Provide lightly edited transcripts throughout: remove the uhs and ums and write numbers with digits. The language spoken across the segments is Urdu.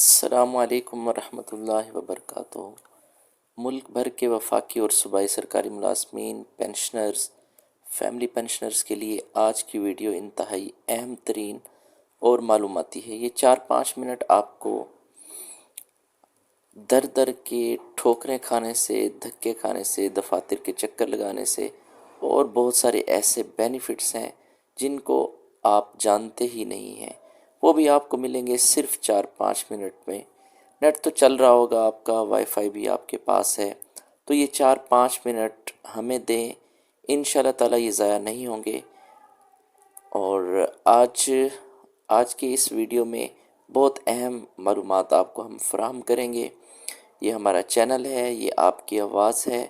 السلام علیکم ورحمۃ اللہ وبرکاتہ۔ ملک بھر کے وفاقی اور صوبائی سرکاری ملازمین، پینشنرز، فیملی پینشنرز کے لیے آج کی ویڈیو انتہائی اہم ترین اور معلوماتی ہے۔ یہ 4-5 منٹ آپ کو در در کے ٹھوکریں کھانے سے، دھکے کھانے سے، دفاتر کے چکر لگانے سے اور بہت سارے ایسے بینیفٹس ہیں جن کو آپ جانتے ہی نہیں ہیں، وہ بھی آپ کو ملیں گے صرف 4-5 منٹ میں۔ نیٹ تو چل رہا ہوگا آپ کا، وائی فائی بھی آپ کے پاس ہے، تو یہ 4-5 منٹ ہمیں دیں، انشاءاللہ تعالی یہ ضائع نہیں ہوں گے۔ اور آج کے اس ویڈیو میں بہت اہم معلومات آپ کو ہم فراہم کریں گے۔ یہ ہمارا چینل ہے، یہ آپ کی آواز ہے۔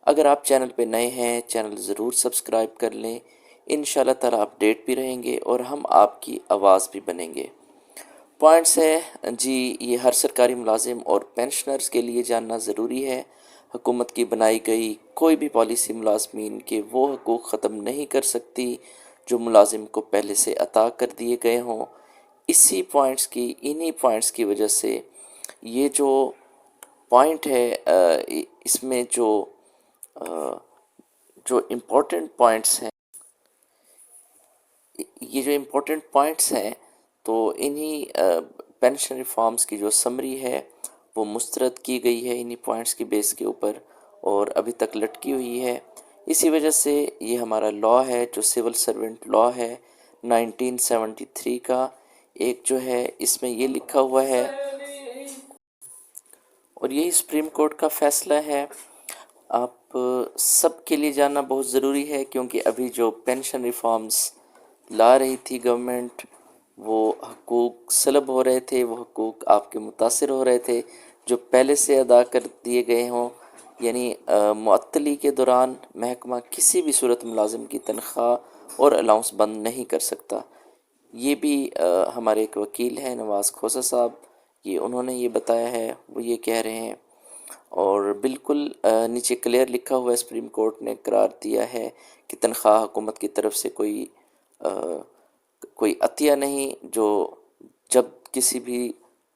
اگر آپ چینل پہ نئے ہیں، چینل ضرور سبسکرائب کر لیں، انشاءاللہ تعالی اپڈیٹ بھی رہیں گے اور ہم آپ کی آواز بھی بنیں گے۔ پوائنٹس ہے جی، یہ ہر سرکاری ملازم اور پینشنرز کے لیے جاننا ضروری ہے۔ حکومت کی بنائی گئی کوئی بھی پالیسی ملازمین کے وہ حقوق ختم نہیں کر سکتی جو ملازم کو پہلے سے عطا کر دیے گئے ہوں۔ انہی پوائنٹس کی وجہ سے یہ جو پوائنٹ ہے، اس میں جو امپورٹنٹ پوائنٹس ہیں، تو انہی پینشن ریفارمز کی جو سمری ہے وہ مسترد کی گئی ہے انہی پوائنٹس کی بیس کے اوپر، اور ابھی تک لٹکی ہوئی ہے۔ اسی وجہ سے یہ ہمارا لا ہے جو سول سرونٹ لا ہے 1973 کا، ایک جو ہے اس میں یہ لکھا ہوا ہے، اور یہی سپریم کورٹ کا فیصلہ ہے۔ آپ سب کے لیے جاننا بہت ضروری ہے، کیونکہ ابھی جو پینشن ریفارمز لا رہی تھی گورنمنٹ، وہ حقوق سلب ہو رہے تھے، وہ حقوق آپ کے متاثر ہو رہے تھے جو پہلے سے ادا کر دیے گئے ہوں۔ یعنی معطلی کے دوران محکمہ کسی بھی صورت ملازم کی تنخواہ اور الاؤنس بند نہیں کر سکتا۔ یہ بھی ہمارے ایک وکیل ہیں نواز کھوسہ صاحب، انہوں نے یہ بتایا ہے، وہ یہ کہہ رہے ہیں، اور بالکل نیچے کلیئر لکھا ہوا ہے، سپریم کورٹ نے قرار دیا ہے کہ تنخواہ حکومت کی طرف سے کوئی عطیہ نہیں، جو جب کسی بھی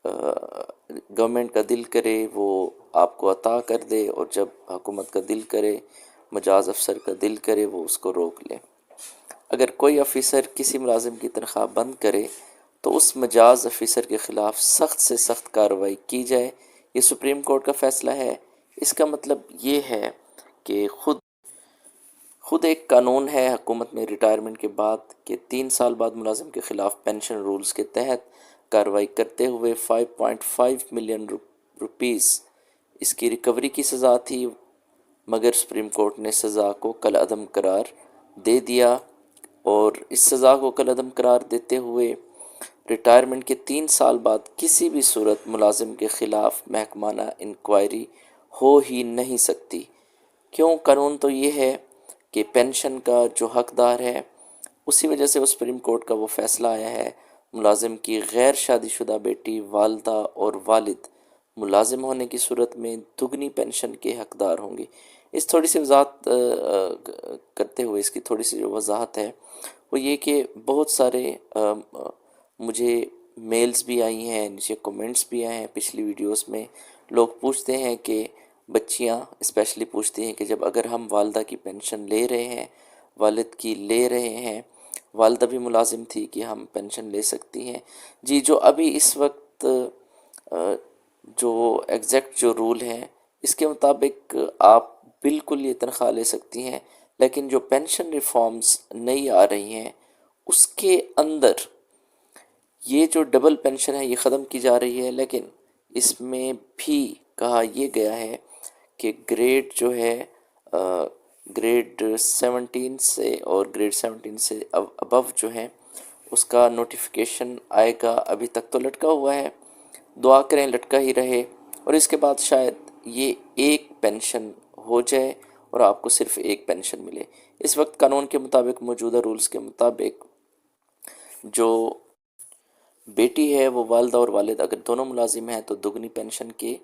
گورنمنٹ کا دل کرے وہ آپ کو عطا کر دے، اور جب حکومت کا دل کرے، مجاز افسر کا دل کرے، وہ اس کو روک لے۔ اگر کوئی آفیسر کسی ملازم کی تنخواہ بند کرے تو اس مجاز آفیسر کے خلاف سخت سے سخت کارروائی کی جائے۔ یہ سپریم کورٹ کا فیصلہ ہے۔ اس کا مطلب یہ ہے کہ خود ایک قانون ہے حکومت میں ریٹائرمنٹ کے بعد کہ 3 سال بعد ملازم کے خلاف پینشن رولز کے تحت کارروائی کرتے ہوئے 5.5 ملین روپیز اس کی ریکوری کی سزا تھی، مگر سپریم کورٹ نے سزا کو کالعدم قرار دے دیا، اور اس سزا کو کالعدم قرار دیتے ہوئے ریٹائرمنٹ کے 3 سال بعد کسی بھی صورت ملازم کے خلاف محکمانہ انکوائری ہو ہی نہیں سکتی۔ کیوں؟ قانون تو یہ ہے کہ پینشن کا جو حقدار ہے، اسی وجہ سے وہ سپریم کورٹ کا وہ فیصلہ آیا ہے، ملازم کی غیر شادی شدہ بیٹی، والدہ اور والد ملازم ہونے کی صورت میں دگنی پینشن کے حقدار ہوں گے۔ اس تھوڑی سی وضاحت کرتے ہوئے، اس کی تھوڑی سی جو وضاحت ہے وہ یہ کہ بہت سارے مجھے میلز بھی آئی ہیں، نیچے کومنٹس بھی آئے ہیں پچھلی ویڈیوز میں، لوگ پوچھتے ہیں کہ بچیاں اسپیشلی پوچھتی ہیں کہ جب اگر ہم والدہ کی پینشن لے رہے ہیں، والد کی لے رہے ہیں، والدہ بھی ملازم تھی، کہ ہم پینشن لے سکتی ہیں؟ جی، جو ابھی اس وقت جو ایگزیکٹ جو رول ہیں، اس کے مطابق آپ بالکل یہ تنخواہ لے سکتی ہیں، لیکن جو پینشن ریفارمز نئی آ رہی ہیں اس کے اندر یہ جو ڈبل پینشن ہے یہ ختم کی جا رہی ہے، لیکن اس میں بھی کہا یہ گیا ہے کہ گریڈ جو ہے، گریڈ 17 سے اور گریڈ 17 سے ابو جو ہے، اس کا نوٹیفیکیشن آئے گا۔ ابھی تک تو لٹکا ہوا ہے، دعا کریں لٹکا ہی رہے، اور اس کے بعد شاید یہ ایک پینشن ہو جائے اور آپ کو صرف ایک پینشن ملے۔ اس وقت قانون کے مطابق، موجودہ رولز کے مطابق، جو بیٹی ہے وہ والدہ اور والد اگر دونوں ملازم ہیں تو دگنی پینشن کے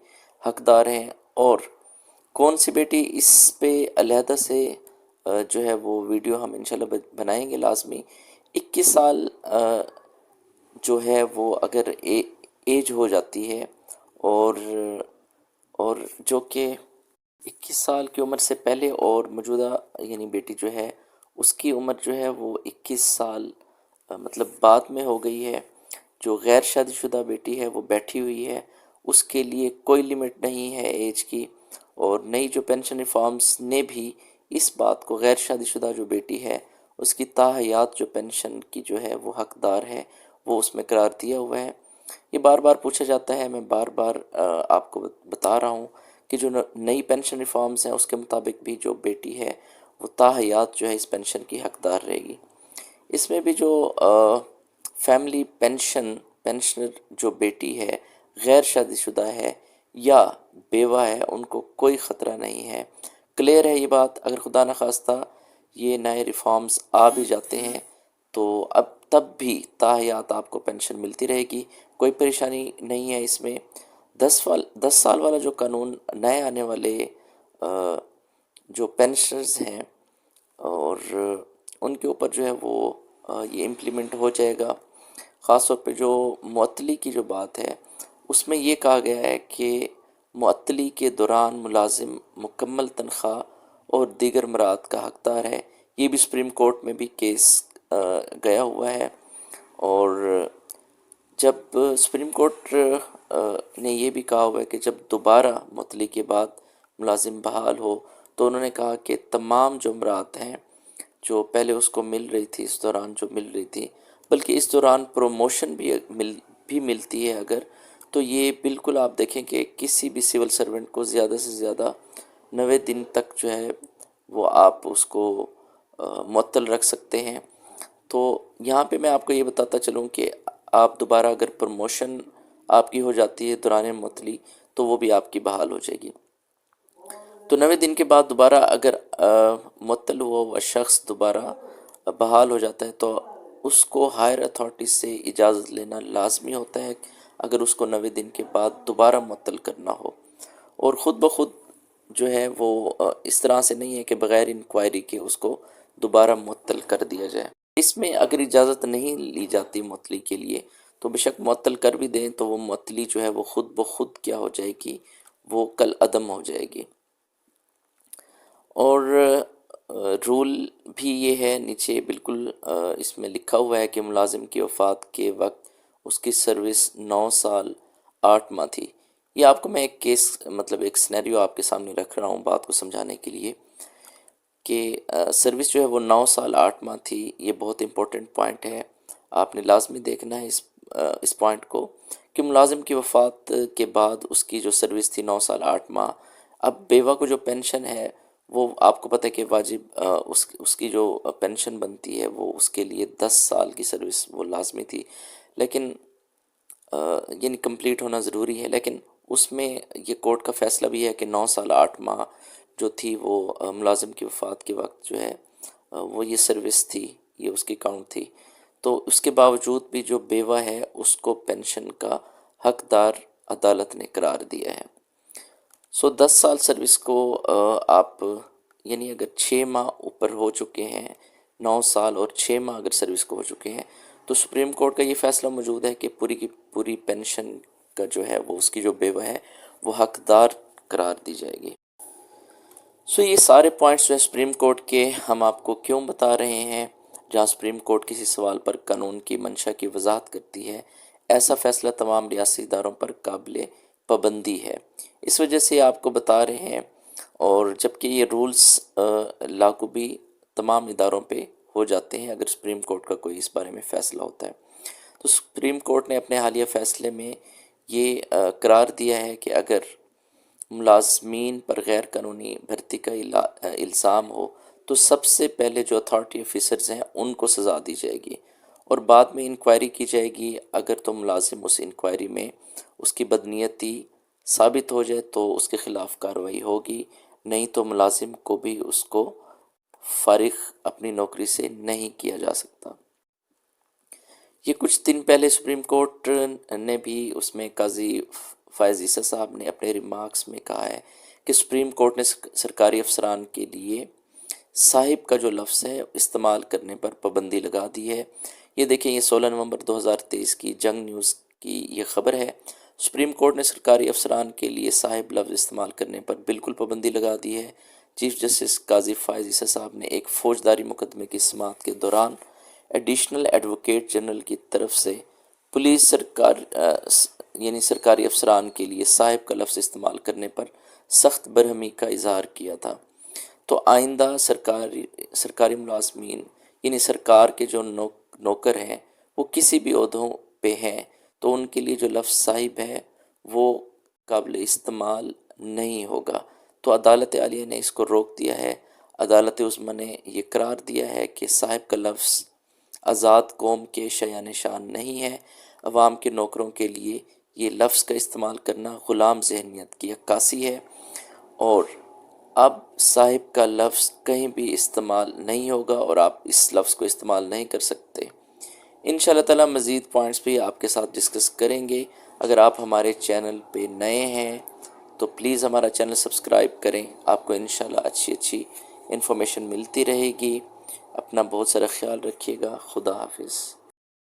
حقدار ہیں۔ اور کون سی بیٹی، اس پہ علیحدہ سے جو ہے وہ ویڈیو ہم انشاءاللہ بنائیں گے لازمی۔ 21 سال جو ہے وہ اگر ایج ہو جاتی ہے، اور جو کہ 21 سال کی عمر سے پہلے، اور موجودہ یعنی بیٹی جو ہے اس کی عمر جو ہے وہ 21 سال مطلب بعد میں ہو گئی ہے۔ جو غیر شادی شدہ بیٹی ہے وہ بیٹھی ہوئی ہے، اس کے لیے کوئی لمٹ نہیں ہے ایج کی، اور نئی جو پینشن ریفارمز نے بھی اس بات کو غیر شادی شدہ جو بیٹی ہے اس کی تاحیات جو پینشن کی جو ہے وہ حقدار ہے، وہ اس میں قرار دیا ہوا ہے۔ یہ بار بار پوچھا جاتا ہے، میں بار بار آپ کو بتا رہا ہوں کہ جو نئی پینشن ریفارمز ہیں اس کے مطابق بھی جو بیٹی ہے وہ تاحیات جو ہے اس پینشن کی حقدار رہے گی۔ اس میں بھی جو فیملی پینشنر جو بیٹی ہے، غیر شادی شدہ ہے یا بیوہ ہے، ان کو کوئی خطرہ نہیں ہے۔ کلیئر ہے یہ بات؟ اگر خدا نخواستہ یہ نئے ریفارمز آ بھی جاتے ہیں تو اب تب بھی تاحیات آپ کو پینشن ملتی رہے گی، کوئی پریشانی نہیں ہے اس میں۔ 10 سال والا جو قانون نئے آنے والے جو پینشنرز ہیں اور ان کے اوپر جو ہے وہ یہ امپلیمنٹ ہو جائے گا۔ خاص طور پہ جو معطلی کی جو بات ہے اس میں یہ کہا گیا ہے کہ معطلی کے دوران ملازم مکمل تنخواہ اور دیگر مراد کا حقدار ہے۔ یہ بھی سپریم کورٹ میں بھی کیس گیا ہوا ہے، اور جب سپریم کورٹ نے یہ بھی کہا ہوا ہے کہ جب دوبارہ معطلی کے بعد ملازم بحال ہو تو انہوں نے کہا کہ تمام جو مراد ہیں جو پہلے اس کو مل رہی تھی، اس دوران جو مل رہی تھی، بلکہ اس دوران پروموشن بھی ملتی ہے اگر، تو یہ بالکل آپ دیکھیں کہ کسی بھی سول سرونٹ کو زیادہ سے زیادہ 90 دن تک جو ہے وہ آپ اس کو معطل رکھ سکتے ہیں۔ تو یہاں پہ میں آپ کو یہ بتاتا چلوں کہ آپ دوبارہ اگر پروموشن آپ کی ہو جاتی ہے دوران معطلی تو وہ بھی آپ کی بحال ہو جائے گی۔ تو 90 دن کے بعد دوبارہ اگر معطل ہوا ہوا شخص دوبارہ بحال ہو جاتا ہے تو اس کو ہائر اتھارٹی سے اجازت لینا لازمی ہوتا ہے اگر اس کو 90 دن کے بعد دوبارہ معطل کرنا ہو، اور خود بخود جو ہے وہ اس طرح سے نہیں ہے کہ بغیر انکوائری کے اس کو دوبارہ معطل کر دیا جائے۔ اس میں اگر اجازت نہیں لی جاتی معطلی کے لیے تو بے شک معطل کر بھی دیں تو وہ معطلی جو ہے وہ خود بخود کیا ہو جائے گی، وہ کل عدم ہو جائے گی۔ اور رول بھی یہ ہے، نیچے بالکل اس میں لکھا ہوا ہے کہ ملازم کی وفات کے وقت اس کی سروس 9 سال 8 ماہ تھی۔ یہ آپ کو میں ایک کیس مطلب ایک سینیریو آپ کے سامنے رکھ رہا ہوں بات کو سمجھانے کے لیے کہ سروس جو ہے وہ 9 سال 8 ماہ تھی۔ یہ بہت امپورٹنٹ پوائنٹ ہے، آپ نے لازمی دیکھنا ہے اس پوائنٹ کو کہ ملازم کی وفات کے بعد اس کی جو سروس تھی 9 سال 8 ماہ، اب بیوہ کو جو پینشن ہے وہ آپ کو پتہ ہے کہ واجب اس کی جو پینشن بنتی ہے وہ اس کے لیے 10 سال کی سروس وہ لازمی تھی، لیکن یعنی کمپلیٹ ہونا ضروری ہے، لیکن اس میں یہ کورٹ کا فیصلہ بھی ہے کہ 9 سال 8 ماہ جو تھی وہ ملازم کی وفات کے وقت جو ہے وہ یہ سروس تھی، یہ اس کی کاؤنٹ تھی، تو اس کے باوجود بھی جو بیوہ ہے اس کو پینشن کا حقدار عدالت نے قرار دیا ہے۔ 10 سال سروس کو آپ یعنی اگر 6 ماہ اوپر ہو چکے ہیں، 9 سال اور 6 ماہ اگر سروس کو ہو چکے ہیں تو سپریم کورٹ کا یہ فیصلہ موجود ہے کہ پوری کی پوری پینشن کا جو ہے وہ اس کی جو بیوہ ہے وہ حقدار قرار دی جائے گی۔ یہ سارے پوائنٹس جو ہے سپریم کورٹ کے ہم آپ کو کیوں بتا رہے ہیں، جہاں سپریم کورٹ کسی سوال پر قانون کی منشا کی وضاحت کرتی ہے، ایسا فیصلہ تمام ریاستی اداروں پر قابل پابندی ہے، اس وجہ سے آپ کو بتا رہے ہیں۔ اور جبکہ یہ رولز لاگو بھی تمام اداروں پہ ہو جاتے ہیں اگر سپریم کورٹ کا کوئی اس بارے میں فیصلہ ہوتا ہے، تو سپریم کورٹ نے اپنے حالیہ فیصلے میں یہ قرار دیا ہے کہ اگر ملازمین پر غیر قانونی بھرتی کا الزام ہو تو سب سے پہلے جو اتھارٹی آفیسرز ہیں ان کو سزا دی جائے گی، اور بعد میں انکوائری کی جائے گی۔ اگر تو ملازم اس انکوائری میں اس کی بدنیتی ثابت ہو جائے تو اس کے خلاف کارروائی ہوگی، نہیں تو ملازم کو بھی اس کو فارغ اپنی نوکری سے نہیں کیا جا سکتا۔ یہ کچھ دن پہلے سپریم کورٹ نے بھی اس میں قاضی فائز عیسیٰ صاحب نے اپنے ریمارکس میں کہا ہے کہ سپریم کورٹ نے سرکاری افسران کے لیے صاحب کا جو لفظ ہے استعمال کرنے پر پابندی لگا دی ہے۔ یہ دیکھیں، یہ 16 نومبر 2023 کی جنگ نیوز کی یہ خبر ہے۔ سپریم کورٹ نے سرکاری افسران کے لیے صاحب لفظ استعمال کرنے پر بالکل پابندی لگا دی ہے۔ چیف جسٹس قاضی فائز عیسی صاحب نے ایک فوجداری مقدمے کی سماعت کے دوران ایڈیشنل ایڈوکیٹ جنرل کی طرف سے پولیس سرکاری افسران کے لیے صاحب کا لفظ استعمال کرنے پر سخت برہمی کا اظہار کیا تھا۔ تو آئندہ سرکاری ملازمین یعنی سرکار کے جو نوکر ہیں وہ کسی بھی عہدوں پہ ہیں تو ان کے لیے جو لفظ صاحب ہے وہ قابل استعمال نہیں ہوگا۔ تو عدالت عالیہ نے اس کو روک دیا ہے۔ عدالت عظمیٰ نے یہ قرار دیا ہے کہ صاحب کا لفظ آزاد قوم کے شایان شان نہیں ہے۔ عوام کے نوکروں کے لیے یہ لفظ کا استعمال کرنا غلام ذہنیت کی عکاسی ہے، اور اب صاحب کا لفظ کہیں بھی استعمال نہیں ہوگا اور آپ اس لفظ کو استعمال نہیں کر سکتے۔ انشاءاللہ تعالی مزید پوائنٹس بھی آپ کے ساتھ ڈسکس کریں گے۔ اگر آپ ہمارے چینل پہ نئے ہیں تو پلیز ہمارا چینل سبسکرائب کریں، آپ کو انشاءاللہ اچھی انفارمیشن ملتی رہے گی۔ اپنا بہت سارا خیال رکھیے گا۔ خدا حافظ۔